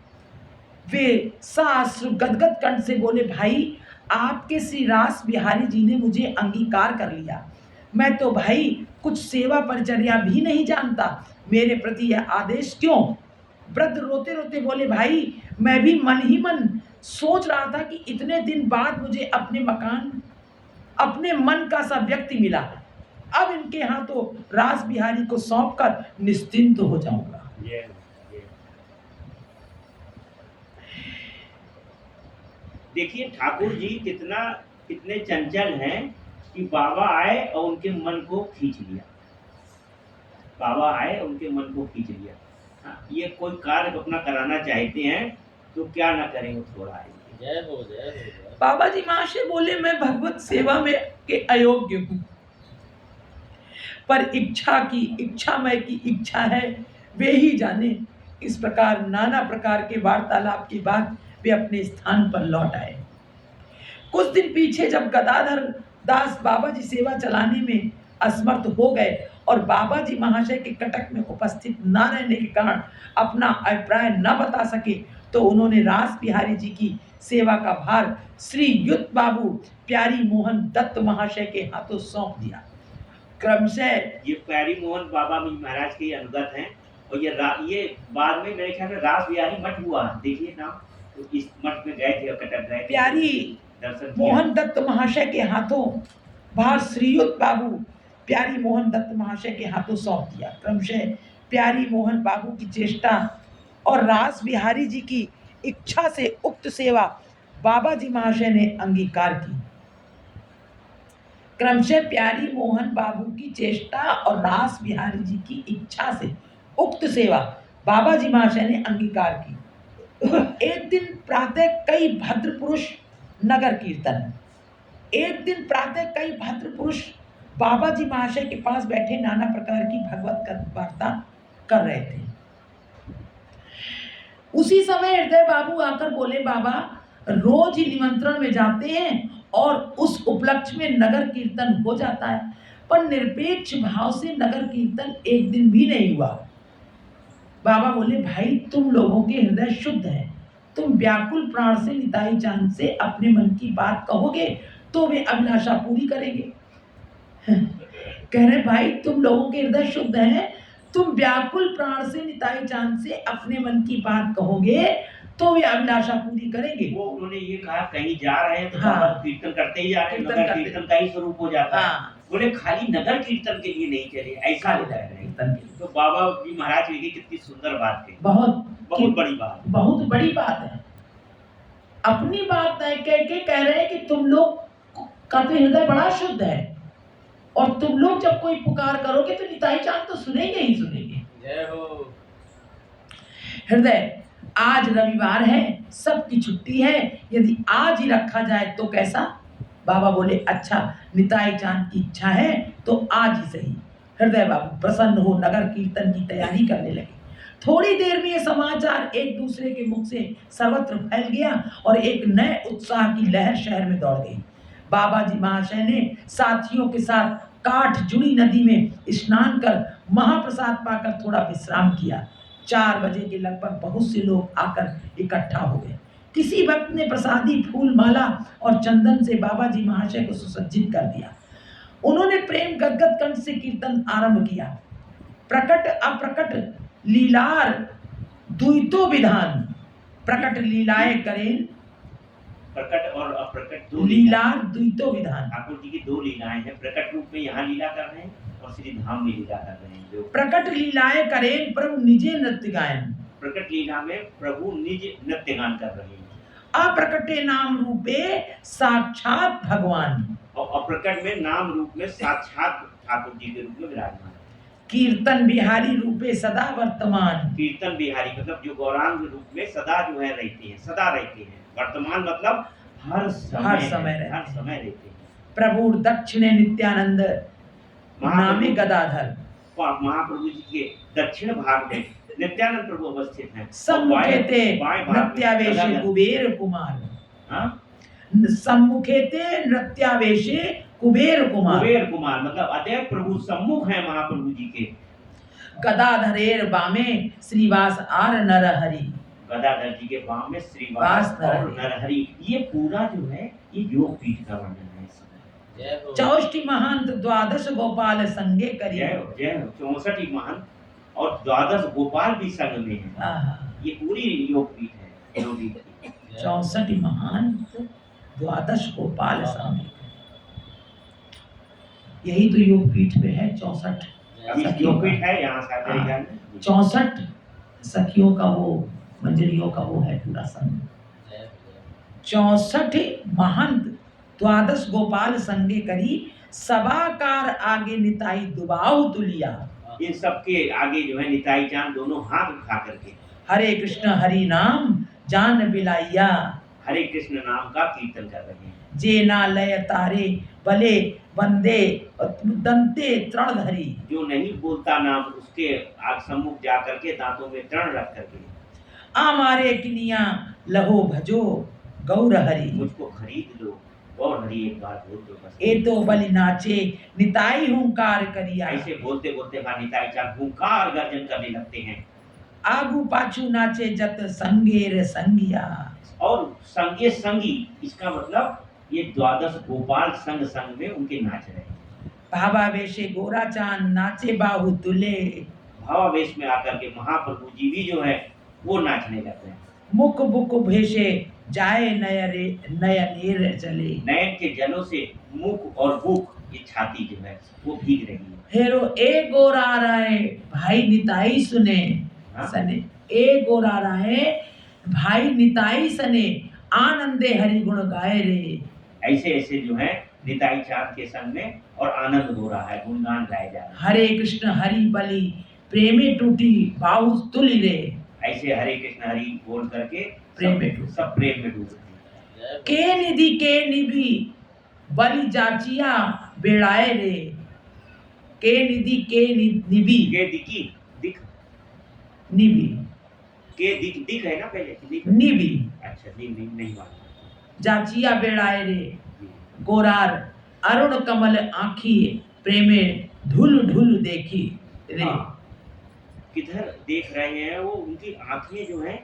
वे साश्रु गदगद कंठ से बोले, भाई आपके श्री रास बिहारी जी ने मुझे अंगीकार कर लिया, मैं तो भाई कुछ सेवा परिचर्या भी नहीं जानता, मेरे प्रति यह आदेश क्यों? वृद्ध रोते रोते बोले, भाई मैं भी मन ही मन सोच रहा था कि इतने दिन बाद मुझे अपने मकान अपने मन का सा व्यक्ति मिला, अब इनके यहाँ तो रास बिहारी को सौंप कर निश्चिंत हो जाऊंगा। देखिए ठाकुर जी कितने चंचल हैं कि बाबा आए और उनके मन को खींच लिया। बाबा आए उनके मन को खींच लिया। हाँ, ये कोई कार्य अपना कराना चाहते हैं तो क्या ना करें, वो थोड़ा है। जय हो, जय हो, जय हो। बाबा जी महाशय बोले, मैं भगवत सेवा में के अयोग्य हूँ, पर इच्छा की इच्छा है वे ही जाने इस प्रकार नाना प्रकार के वार्तालाप के बाद वे अपने स्थान पर लौट आए। कुछ दिन पीछे जब गदाधर दास बाबा जी सेवा चलाने में असमर्थ हो गए और बाबा जी महाशय के कटक में उपस्थित न रहने के कारण अपना अभिप्राय न बता सके, तो उन्होंने रास बिहारी जी की सेवा का भार श्री युत बाबू प्यारी मोहन दत्त महाशय के हाथों सौंप दिया। क्रमशः ये प्यारी मोहन बाबा महाराज के अनुगत हैं और ये बाद में मेरे ख्याल में रास बिहारी मठ हुआ, देखिए नाम, तो इस मठ में गए थे और कटक गए थे, प्यारी दर्शन मोहन दत्त महाशय के हाथों भार श्रीयुत बाबू प्यारी मोहन दत्त महाशय के हाथों सौंप दिया। क्रमशः प्यारी मोहन बाबू की चेष्टा और रास बिहारी जी की इच्छा से उक्त सेवा बाबा जी महाशय ने अंगीकार की। क्रमशः प्यारी मोहन बाबू की चेष्टा और रास बिहारी जी की इच्छा से उक्त सेवा बाबा जी महाशय ने अंगीकार की। एक दिन प्रातः कई भद्र पुरुष नगर कीर्तन, एक दिन प्रातः कई भद्र पुरुष बाबा जी महाशय के पास बैठे नाना प्रकार की भगवत वार्ता कर रहे थे। उसी समय हृदय बाबू आकर बोले, बाबा रोज ही निमंत्रण में जाते हैं और उस उपलक्ष्य में नगर कीर्तन हो जाता है, पर निरपेक्ष भाव से नगर कीर्तन एक दिन भी नहीं हुआ। बाबा बोले, भाई तुम लोगों के हृदय शुद्ध है, तुम व्याकुल प्राण से निताई चांद से अपने मन की बात कहोगे तो वे अभिलाषा पूरी करेंगे। कह रहे भाई तुम लोगों के हृदय शुद्ध हैं, तुम व्याकुल प्राण से निताई चांद से अपने मन की बात कहोगे तो वे अभिलाषा पूरी करेंगे। वो उन्होंने ये कहा कहीं जा रहे हैं तो हाँ। बाबा कीर्तन करते ही जा रहे हैं, नगर कीर्तन का ही स्वरूप हो जाता है। हाँ। बोले खाली नगर कीर्तन के लिए नहीं चले, ऐसा खाली हो नगर रहे हैं। कीर्तन के लिए। तो बाबा जी महाराज की कितनी सुंदर बात थी, बहुत बहुत बड़ी बात। बहुत बड़ी बात है। अपनी बात नहीं कह के कह रहे हैं कि तुम लोग का तो हृदय बड़ा शुद्ध है और तुम लोग जब कोई पुकार करोगे तो निताई चांद तो सुनेंगे ही सुनेंगे। जय हो। हृदय आज रविवार है, सबकी छुट्टी है, यदि आज ही रखा जाए तो कैसा? बाबा बोले, अच्छा निताई चांद की इच्छा है तो आज ही सही। हृदय बाबू प्रसन्न हो नगर कीर्तन की तैयारी करने लगे। थोड़ी देर में ये समाचार एक दूसरे के मुख से सर्वत्र फैल गया और एक नए उत्साह की लहर शहर में दौड़ गई। बाबा जी महाशय ने साथियों के साथ काठ जुड़ी नदी में स्नान कर महाप्रसाद पाकर थोड़ा विश्राम किया। 4 बजे के लगभग बहुत से लोग आकर इकट्ठा हो गए। किसी भक्त ने प्रसादी फूल माला और चंदन से बाबा जी महाशय को सुसज्जित कर दिया। उन्होंने प्रेम गदगद कंठ से कीर्तन आरंभ किया। प्रकट अप्रकट लीलार द्वैतो विधान, प्रकट लीलाए करें, प्रकट और अप्रकट दो लीलार द्वैतो विधान। ठाकुर जी की 2 लीलाएं हैं, प्रकट रूप में यहाँ लीला कर रहे हैं और श्री धाम में लीला कर रहे हैं। जो प्रकट लीलाए करें प्रभु निजे नृत्य गायन, प्रकट लीला में प्रभु निज नृत्य गान कर रहे हैं अप्रकटे नाम रूपे साक्षात भगवान, और अप्रकट में नाम रूप में साक्षात ठाकुर जी के रूप में विराजमान। कीर्तन बिहारी रूपे सदा वर्तमान, कीर्तन बिहारी मतलब जो गौरांग रूप में सदा जो है रहते हैं, सदा रहते हैं। वर्तमान मतलब हर समय रहते हैं। प्रभु दक्षिणे नित्यानंद नामे गदाधर, महाप्रभु जी के दक्षिण भाग में नित्यानंद प्रभु अवस्थित हैं। सम्मुखे ते बाएं भाग में नृत्यावेशे गदाधर। कुबेर कुमार, हाँ? सम्मुखे ते नृत्यावेशे कुबेर कुमार, कुबेर कुमार मतलब अदैव प्रभु सम्मुख है महाप्रभु जी के। गदाधरेर बामे श्रीवास आर नरहरि, गदाधर जी के बाम में श्रीवास और नरहरि। ये पूरा जो है ये योग पीठ का वर्णन है। जय हो। चौष्टि महंत द्वादश गोपाल संगे करी, जय हो, जय हो। 64 महंत और 12 गोपाल भी संग में है। आहा। ये पूरी योग पीठ है योगी की। 64 महंत द्वादश गोपाल संगे, यही तो योग पीठ में है। 64 अभी योग पीठ है यहाँ सारे में 64 सखियों का वो मंजरियों का वो है पूरा संग। 64 महंत द्वादश गोपाल संगे करी, सभाकार आगे निताई दुबाहु तुलिया, इन सबके आगे जो है निताई चांद दोनों हाथ उठा करके हरे कृष्ण हरि नाम जान बिलाइया, हरे कृष्ण नाम का कीर्तन कर रहे हैं। जे ना लय तारे भले वंदे दंते तृणधरी। जो नहीं बोलता नाम उसके आग सम्मुख जा करके दांतों में तृण रख करके आमारे किनिया लहो भजो गौर हरि। मुझको खरीद लो और हरि एक बार बोल दो बस। ए तो बलि नाचे निताई हुंकार करिया। ऐसे बोलते बोलते निताई चांद हुंकार गर्जन करने लगते हैं। आगू पाछू नाचे जत संगेर संगिया। और संगे संगी इसका मतलब ये 12 गोपाल संग संग में उनके नाच रहे हैं। भावावेशे गोरा चांद नाचे बाहु तुले। भावावेश में आकर के महाप्रभु जी भी जो है वो नाचने लगते हैं। मुख बुक भेषे जाए नयनेर जले। नयन के जलों से मुख और बुक ये छाती जो है वो भीग रही है। हेरो ए गोरा राय भाई निताई सुने। हाँ? सने ए गोरा राय भाई निताई सने आनंदे हरि गुण गाए रे। ऐसे ऐसे जो है निताई चांद के संग में और आनंद हो रहा है, गुणगान गाए जा रहे हैं। हरे कृष्ण हरि बलि प्रेमे टूटी बाहु तुली रे। ऐसे हरे कृष्ण हरि बोल करके प्रेम में डूब। सब प्रेम में डूब रहे हैं। के निधि के निभि बलि जाचिया बेड़ाए रे। के निधि के निभि के दिखी दिख निभि के दिख दिख है ना पहले दिख। निभि अच्छा नहीं मालूम। जाचिया बेड़ाए रे। जी। गोरार अरुण कमल आँखी प्रेमे ढुल ढुल देखी रे। हाँ। किधर देख रहे हैं वो उनकी आंखें जो है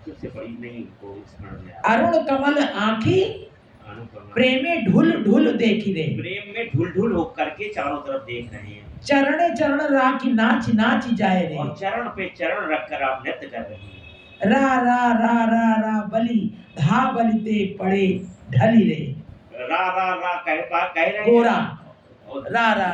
सबसे बड़ी नहीं को स्मरण में आ रहा। अरुण कमल आँखी अनुपमा। प्रेमे ढुल ढुल देखी रे। प्रेम में ढुल ढुल होकर के चारों तरफ देख रहे हैं चरण चरण राखी नाच नाच जाए रे। और चरण पे चरण रखकर आप नृत्य कर रहे हैं। रा रा रा रा रा बलि धा बलिते पड़े ढली रे। रा कह रहे हैं गोरा और रा रा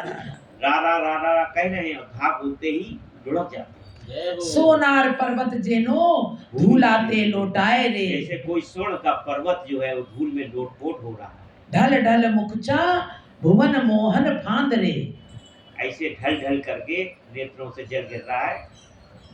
रा रा कह रहे हैं और धा बोलते ही लुढ़क जाते हैं। जय हो। सोनार पर्वत जेनो धूलाते लोटाए रे। जैसे कोई स्वर्ण का पर्वत जो है वो धूल में लोटपोट हो रहा है। ढल ढल मुखचा भुवन मोहन फांद रे। ऐसे ढल ढल करके नेत्रों से जल गिर रहा है।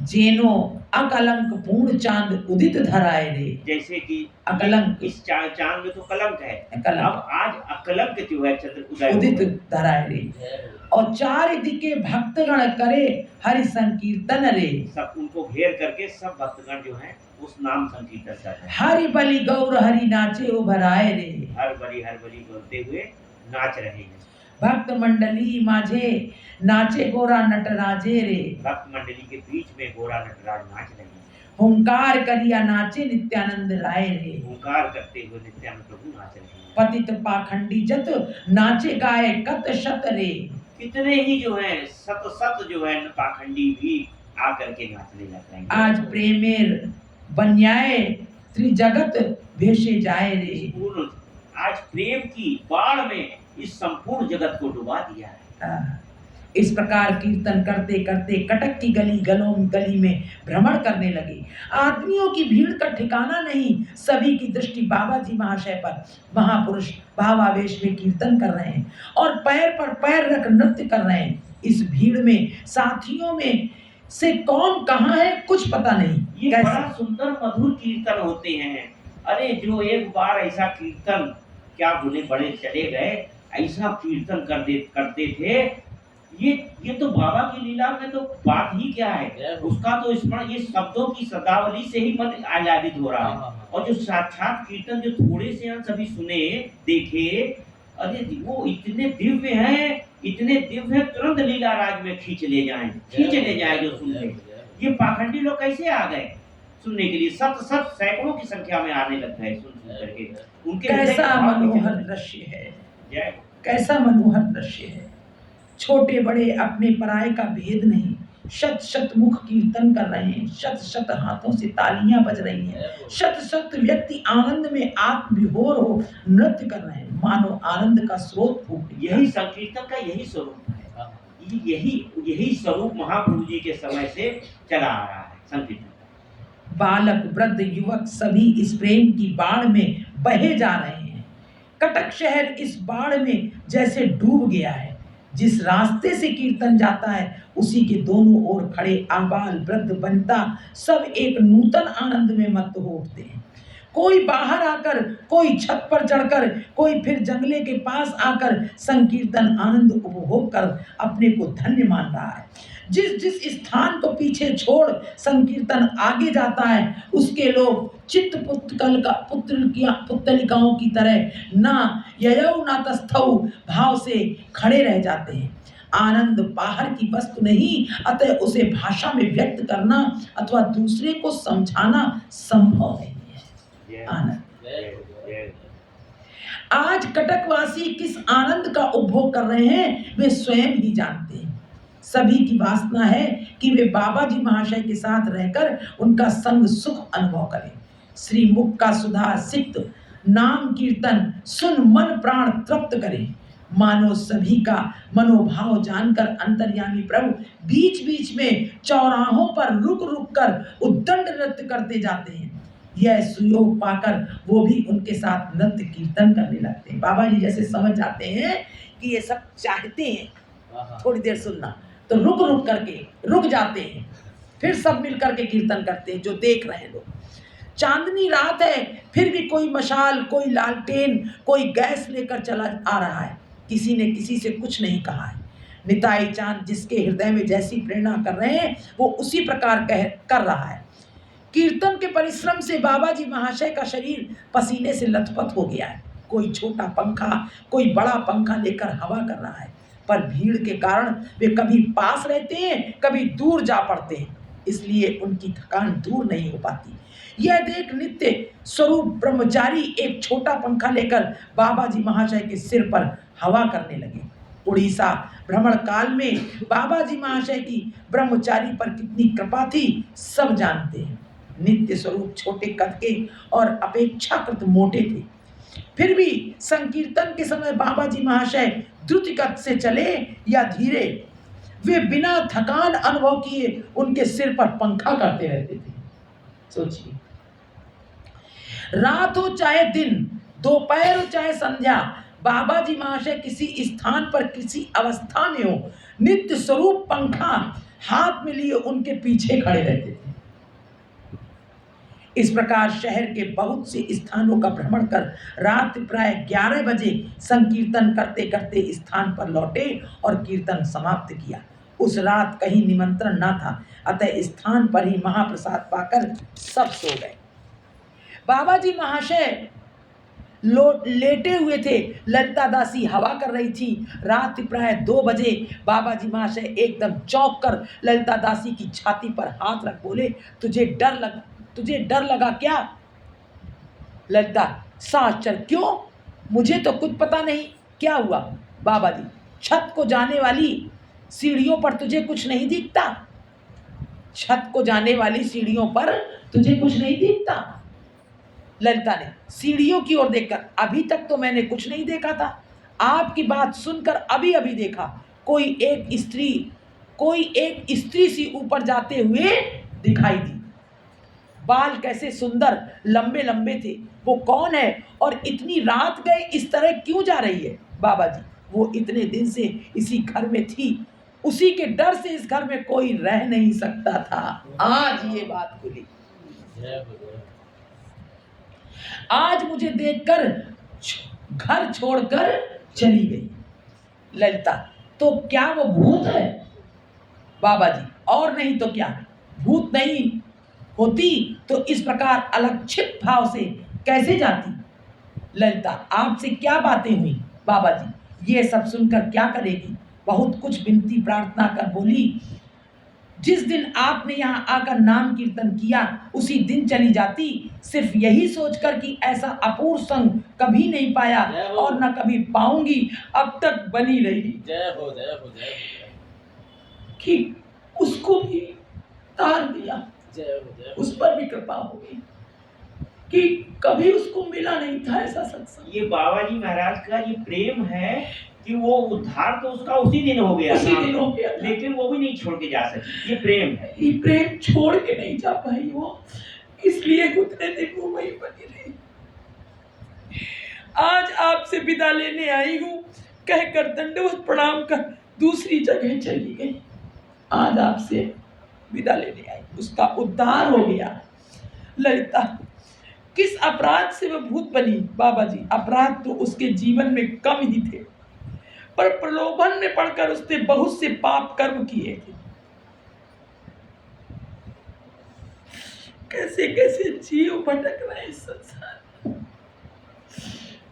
जेनो अकलंक पूर्ण चांद उदित धराए रे। जैसे कि अकलंक इस चांद में तो कलंक है, अकलंक अब आज अकलंक जो है चंद्र उदय उदित हुआ है। धराए रे। जय हो। और चार दिके भक्तगण करे हरि संकीर्तन रे। सब उनको घेर करके सब भक्तगण जो हैं उस नाम संकीर्तन कर रहे हैं। हरि बलि गौर हरि नाचे उभराए रे। हर बली बोलते हुए नाच रहे हैं। भक्त मंडली माझे नाचे गोरा नटराजे रे। भक्त मंडली के बीच में गोरा नटराज नाच रहे हैं। हुंकार करिया नाचे नित्यानंद राय रे। हुंकार करते हुए नित्यानंद प्रभु नाच रहे हैं। पतित पाखंडी जत नाचे गाए कत शत रे। कितने ही जो है सत जो है पाखंडी भी आकर के नाचने लग रहे हैं। आज प्रेमेर बन्याए त्रिजगत भेषे जाए रे। पूर्ण आज प्रेम की बाढ़ में इस संपूर्ण जगत को डुबा दिया है। इस प्रकार कीर्तन करते करते कटक की गली में भ्रमण करने लगे। आदमियों की भीड़ का ठिकाना नहीं। सभी की दृष्टि बाबा जी महाशय पर। महापुरुष भावावेश में कीर्तन कर रहे हैं और पैर पर पैर रख नृत्य कर रहे हैं। इस भीड़ में साथियों में से कौन कहाँ है कुछ पता नहीं। ये कैसे? बड़ा सुंदर मधुर कीर्तन होते हैं। अरे जो एक बार ऐसा कीर्तन क्या भूले बड़े चले गए, ऐसा कीर्तन करते थे। ये तो बाबा की लीला में तो बात ही क्या है, उसका तो स्मरण ये शब्दों की शब्दावली से ही मन आह्लादित हो रहा है। और जो साक्षात कीर्तन जो थोड़े से अंश अभी सुने देखे, अरे वो इतने दिव्य हैं तुरंत लीला राज में खींच ले जाएं जो सुन ले। ये पाखंडी लोग कैसे आ गए सुनने के लिए? सत सैकड़ों की संख्या में आने लग गए सुन करके। उनके कैसा मनोहर दृश्य है, जय कैसा मनोहर दृश्य है। छोटे बड़े अपने पराये का भेद नहीं। शत शत मुख कीर्तन कर रहे हैं, शत शत हाथों से तालियां बज रही हैं, शत शत व्यक्ति आनंद में आत्मविभोर हो नृत्य कर रहे हैं, मानो आनंद का स्रोत फूट गया। यही संकीर्तन का यही स्वरूप है। यही स्वरूप महाप्रभु जी के समय से चला आ रहा है संकीर्तन। बालक वृद्ध युवक सभी इस प्रेम की बाढ़ में बहे जा रहे हैं। कटक शहर इस बाढ़ में जैसे डूब गया है। जिस रास्ते से कीर्तन जाता है उसी के दोनों ओर खड़े आबाल वृद्ध वनिता सब एक नूतन आनंद में मत्त हो उठते हैं। कोई बाहर आकर, कोई छत पर चढ़कर, कोई फिर जंगले के पास आकर संकीर्तन आनंद उपभोग कर अपने को धन्य मान रहा है। जिस जिस स्थान को पीछे छोड़ संकीर्तन आगे जाता है, उसके लोग चित्त पुतलिकाओं की तरह ना ययौ ना तस्थौ भाव से खड़े रह जाते हैं। आनंद बाहर की वस्तु नहीं, अतः उसे भाषा में व्यक्त करना अथवा दूसरे को समझाना संभव नहीं है। आनंद आज कटकवासी किस आनंद का उपभोग कर रहे हैं वे स्वयं ही जानते हैं। सभी की वासना है कि वे बाबा जी महाशय के साथ रहकर उनका संग सुख अनुभव करें। श्री मुख का सुधा सिक्त नाम कीर्तन सुन मन प्राण तृप्त करें। मानो सभी का मनोभाव जानकर अंतर्यामी प्रभु बीच बीच में चौराहों पर रुक रुक कर उद्दंड नृत्य करते जाते हैं। यह सुयोग पाकर वो भी उनके साथ नृत्य कीर्तन करने लगते हैं। बाबा जी जैसे समझ जाते हैं कि ये सब चाहते हैं थोड़ी देर सुनना, तो रुक रुक करके रुक जाते हैं, फिर सब मिल करके कीर्तन करते हैं जो देख रहे हैं लोग। चांदनी रात है, फिर भी कोई मशाल, कोई लालटेन, कोई गैस लेकर चला आ रहा है। किसी ने किसी से कुछ नहीं कहा है। निताई चांद जिसके हृदय में जैसी प्रेरणा कर रहे हैं वो उसी प्रकार कर रहा है। कीर्तन के परिश्रम से बाबा जी महाशय का शरीर पसीने से लथपथ हो गया है। कोई छोटा पंखा, कोई बड़ा पंखा लेकर हवा कर रहा है, पर भीड़ के कारण वे कभी पास रहते हैं, कभी दूर जा पड़ते हैं, इसलिए उनकी थकान दूर नहीं हो पाती। यह देख नित्य स्वरूप ब्रह्मचारी एक छोटा पंखा लेकर बाबा जी महाशय के सिर पर हवा करने लगे। उड़ीसा भ्रमण काल में बाबा जी महाशय की ब्रह्मचारी पर कितनी कृपा थी सब जानते हैं। नित्य स्वरूप छोटे कद के और अपेक्षाकृत मोटे थे, फिर भी संकीर्तन के समय बाबा जी महाशय द्रुत गति से चले या धीरे, वे बिना थकान अनुभव किए उनके सिर पर पंखा करते रहते थे। सोचिए, रात हो चाहे दिन, दोपहर हो चाहे संध्या, बाबा जी महाशय किसी स्थान पर किसी अवस्था में हो, नित्य स्वरूप पंखा हाथ में लिए उनके पीछे खड़े रहते थे। इस प्रकार शहर के बहुत से स्थानों का भ्रमण कर रात प्राय 11 बजे संकीर्तन करते करते स्थान पर लौटे और कीर्तन समाप्त किया। उस रात कहीं निमंत्रण न था, अतः स्थान पर ही महाप्रसाद पाकर सब सो गए। बाबा जी महाशय लेटे हुए थे, ललिता दासी हवा कर रही थी। रात प्राय 2 बजे बाबा जी महाशय एकदम चौंक कर ललिता दासी की छाती पर हाथ रख बोले, तुझे डर लगा क्या? ललिता, सांस चल। क्यों? मुझे तो कुछ पता नहीं, क्या हुआ? बाबा जी, छत को जाने वाली सीढ़ियों पर तुझे कुछ नहीं दिखता? छत को जाने वाली सीढ़ियों पर तुझे कुछ नहीं दिखता? ललिता ने सीढ़ियों की ओर देखकर, अभी तक तो मैंने कुछ नहीं देखा था, आपकी बात सुनकर अभी अभी देखा। कोई एक स्त्री सी ऊपर जाते हुए दिखाई दी। बाल कैसे सुंदर लंबे लंबे थे। वो कौन है और इतनी रात गए इस तरह क्यों जा रही है? बाबा जी, वो इतने दिन से इसी घर में थी, उसी के डर से इस घर में कोई रह नहीं सकता था। आज ये बात खुली, आज मुझे देखकर घर छोड़कर चली गई। ललिता, तो क्या वो भूत है? बाबा जी, और नहीं तो क्या, भूत नहीं होती तो इस प्रकार अलक्षित भाव से कैसे जाती? ललिता, आपसे क्या बातें हुई? बाबा जी, ये सब सुनकर क्या करेगी? बहुत कुछ विनती प्रार्थना कर बोली, जिस दिन आपने यहाँ आकर नाम कीर्तन किया उसी दिन चली जाती, सिर्फ यही सोचकर कि ऐसा अपूर्व संग कभी नहीं पाया और न कभी पाऊंगी, अब तक बनी रही। जय हो, जय हो, जय हो। कि उसको भी तार दिया, उस पर भी कृपा होगी कि कभी उसको मिला नहीं था ऐसा सत्संग। ये बाबा जी महाराज का ये प्रेम है कि वो उद्धार तो उसका उसी दिन हो गया, लेकिन वो भी नहीं छोड़ के जा सकी। ये प्रेम है, ये प्रेम छोड़ के नहीं जा पाई वो, इसलिए उतने दिन वो वही बनी रही। आज आपसे विदा लेने आई हूँ, कहकर दंडवत प्रणाम कर दूसरी जगह चली गई। आज आपसे विदा लेने आई, उसका उद्धार हो गया। ललिता, किस अपराध से वह भूत बनी? बाबा जी, अपराध तो उसके जीवन में कम ही थे, पर प्रलोभन में पड़कर उसने बहुत से पाप कर्म किए थे। कैसे कैसे जीव भटक रहे हैं संसार में।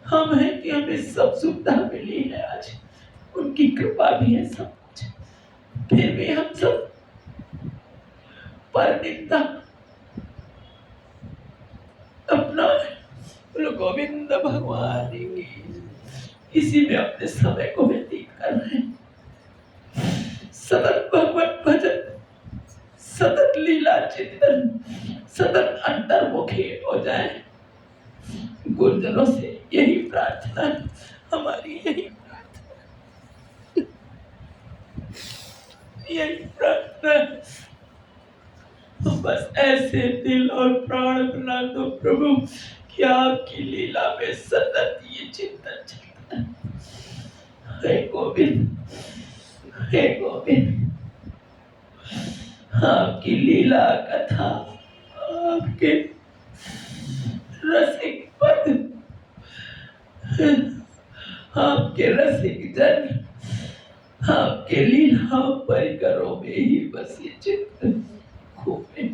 हम हैं कि हमें सब सुविधा मिली है, आज उनकी कृपा भी है सब कुछ, फिर भी हम सब पर निंदा अपना। बोलो गोविंद भगवान की। इसी में अपने समय को व्यतीत कर रहे हैं। सतत भगवत भजन, सतत लीला चिंतन, सतत अंतर्मुखी हो जाए। गुरुजनों से यही प्रार्थना है, हमारी यही प्रार्थना, यही प्रार्थना है। तो बस ऐसे दिल और प्राण बना दो प्रभु कि आपकी लीला में सतत ये चिंतन चलता है। हे गोविंद, हे गोविंद, आपकी लीला कथा, आपके रसिक पद, आपके रसिक जन, आपके लीला परिकरों में ही बस ये चिंतन घूमे।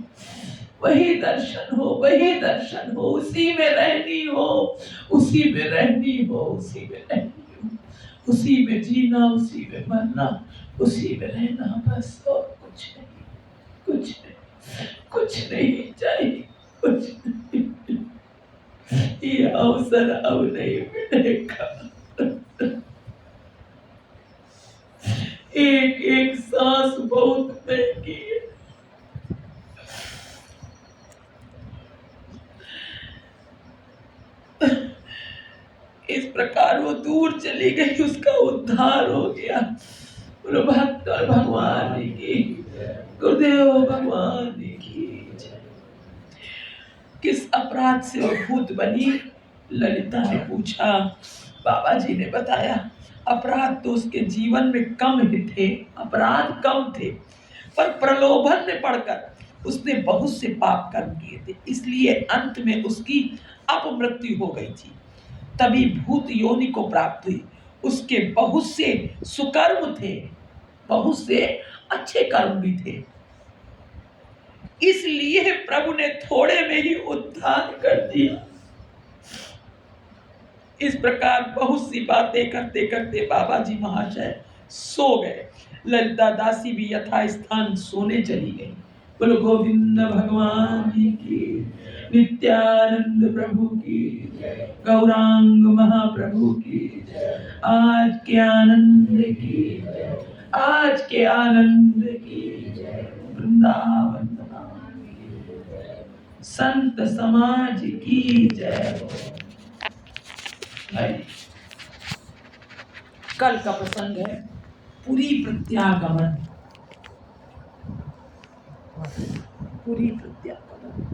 वही दर्शन हो, वही दर्शन हो, उसी में रहनी हो, उसी में रहनी हो, उसी में रहनी हो, उसी में जीना, उसी में मरना, उसी में रहना, बस और कुछ नहीं, कुछ नहीं, कुछ नहीं चाहिए, कुछ नहीं। ये अवसर अब नहीं मिलेगा। एक एक सांस बहुत महंगी है। इस प्रकार वो दूर चली गई, उसका उद्धार हो गया। बोलो भक्त और भगवान की, गुरुदेव भगवान की जय। किस अपराध से वो भूत बनी? ललिता ने पूछा। बाबा जी ने बताया, अपराध तो उसके जीवन में कम ही थे, अपराध कम थे, पर प्रलोभन में पड़कर उसने बहुत से पाप कर्म किए थे, इसलिए अंत में उसकी अपमृत्यु हो गई थी। तभी भूत योनि को प्राप्त हुई। उसके बहुत से सुकर्म थे, बहुत से अच्छे कर्म भी थे, इसलिए प्रभु ने थोड़े में ही उद्धार कर दिया। इस प्रकार बहुत सी बातें करते करते बाबा जी महाशय सो गए। ललिता दासी भी यथा स्थान सोने चली गई। बोलो गोविंद भगवान की, नित्यानंद प्रभु की, गौरांग महाप्रभु की, आज के आनंद की, आज के आनंद की, वृंदावन संत समाज की जय। कल का प्रसंग है पुरी प्रत्यागमन। पुरी प्रत्यागमन